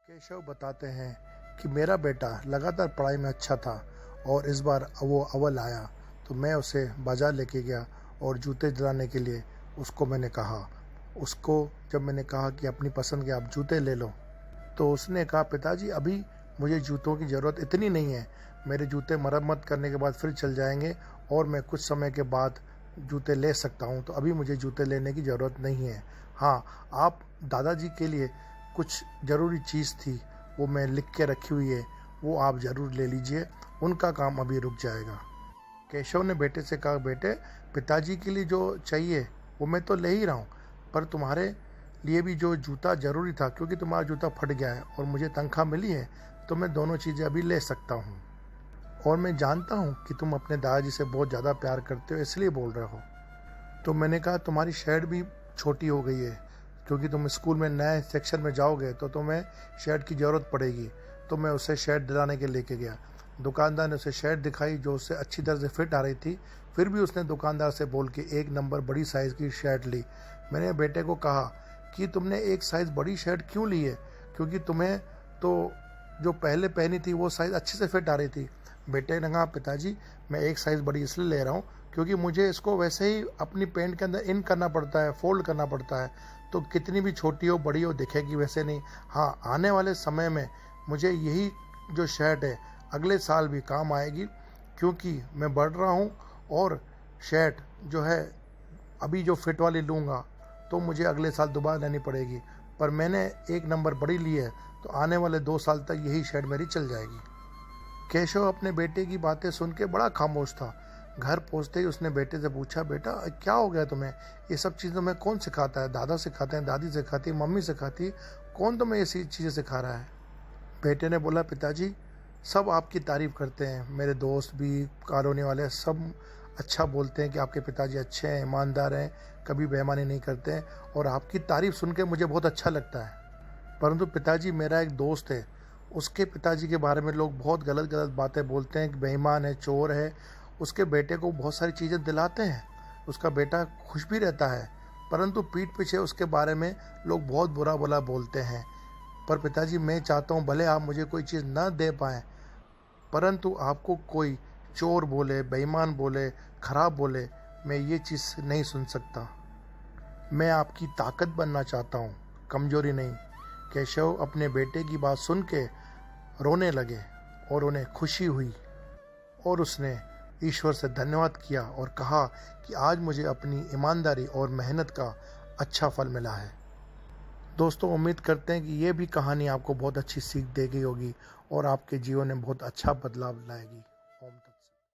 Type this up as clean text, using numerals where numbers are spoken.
केशव बताते हैं कि मेरा बेटा लगातार पढ़ाई में अच्छा था और इस बार वो अव्वल आया तो मैं उसे बाज़ार लेके गया और जूते दिलाने के लिए उसको मैंने कहा। उसको जब मैंने कहा कि अपनी पसंद के आप जूते ले लो तो उसने कहा, पिताजी अभी मुझे जूतों की ज़रूरत इतनी नहीं है, मेरे जूते मरम्मत करने के बाद फिर चल जाएंगे और मैं कुछ समय के बाद जूते ले सकता हूँ, तो अभी मुझे जूते लेने की ज़रूरत नहीं है। हाँ, आप दादाजी के लिए कुछ ज़रूरी चीज़ थी वो मैं लिख के रखी हुई है, वो आप ज़रूर ले लीजिए, उनका काम अभी रुक जाएगा। केशव ने बेटे से कहा, बेटे पिताजी के लिए जो चाहिए वो मैं तो ले ही रहा हूँ, पर तुम्हारे लिए भी जो जूता ज़रूरी था, क्योंकि तुम्हारा जूता फट गया है और मुझे तनख्वाह मिली है, तो मैं दोनों चीज़ें अभी ले सकता हूँ। और मैं जानता हूँ कि तुम अपने दादाजी से बहुत ज़्यादा प्यार करते हो, इसलिए बोल रहे हो। तो मैंने कहा, तुम्हारी शर्ट भी छोटी हो गई है, क्योंकि तुम स्कूल में नए सेक्शन में जाओगे तो तुम्हें शर्ट की ज़रूरत पड़ेगी। तो मैं उसे शर्ट दिलाने के लेके गया। दुकानदार ने उसे शर्ट दिखाई जो उससे अच्छी तरह से फिट आ रही थी, फिर भी उसने दुकानदार से बोल के 1 नंबर बड़ी साइज़ की शर्ट ली। मैंने बेटे को कहा कि तुमने 1 साइज़ बड़ी शर्ट क्यों ली है, क्योंकि तुम्हें तो जो पहले पहनी थी वो साइज़ अच्छे से फिट आ रही थी। बेटे ने कहा, पिताजी मैं 1 साइज़ बड़ी इसलिए ले रहा हूँ क्योंकि मुझे इसको वैसे ही अपनी पैंट के अंदर इन करना पड़ता है, फोल्ड करना पड़ता है, तो कितनी भी छोटी हो बड़ी हो दिखेगी वैसे नहीं। हाँ, आने वाले समय में मुझे यही जो शर्ट है अगले साल भी काम आएगी, क्योंकि मैं बढ़ रहा हूँ और शर्ट जो है अभी जो फिट वाली लूँगा तो मुझे अगले साल दोबारा लेनी पड़ेगी, पर मैंने 1 नंबर बड़ी ली है तो आने वाले 2 साल तक यही शर्ट मेरी चल जाएगी। केशव अपने बेटे की बातें सुन के बड़ा खामोश था। घर पहुंचते ही उसने बेटे से पूछा, बेटा क्या हो गया तुम्हें, ये सब चीज़ें तुम्हें कौन सिखाता है, दादा सिखाते हैं, दादी सिखाती है, मम्मी सिखाती, कौन तुम्हें ये चीज़ें सिखा रहा है। बेटे ने बोला, पिताजी सब आपकी तारीफ़ करते हैं, मेरे दोस्त भी, कॉलोनी वाले सब अच्छा बोलते हैं कि आपके पिताजी अच्छे हैं, ईमानदार हैं, कभी बेईमानी नहीं करते हैं, और आपकी तारीफ़ सुन के मुझे बहुत अच्छा लगता है। परंतु पिताजी मेरा एक दोस्त है, उसके पिताजी के बारे में लोग बहुत गलत गलत बातें बोलते हैं कि बेईमान है, चोर है। उसके बेटे को बहुत सारी चीज़ें दिलाते हैं, उसका बेटा खुश भी रहता है, परंतु पीठ पीछे उसके बारे में लोग बहुत बुरा भला बोलते हैं। पर पिताजी मैं चाहता हूँ भले आप मुझे कोई चीज़ न दे पाएँ, परंतु आपको कोई चोर बोले, बेईमान बोले, खराब बोले, मैं ये चीज़ नहीं सुन सकता। मैं आपकी ताकत बनना चाहता हूँ, कमज़ोरी नहीं। केशव अपने बेटे की बात सुन के रोने लगे और उन्हें खुशी हुई और उसने ईश्वर से धन्यवाद किया और कहा कि आज मुझे अपनी ईमानदारी और मेहनत का अच्छा फल मिला है। दोस्तों, उम्मीद करते हैं कि ये भी कहानी आपको बहुत अच्छी सीख देगी होगी और आपके जीवन में बहुत अच्छा बदलाव लाएगी।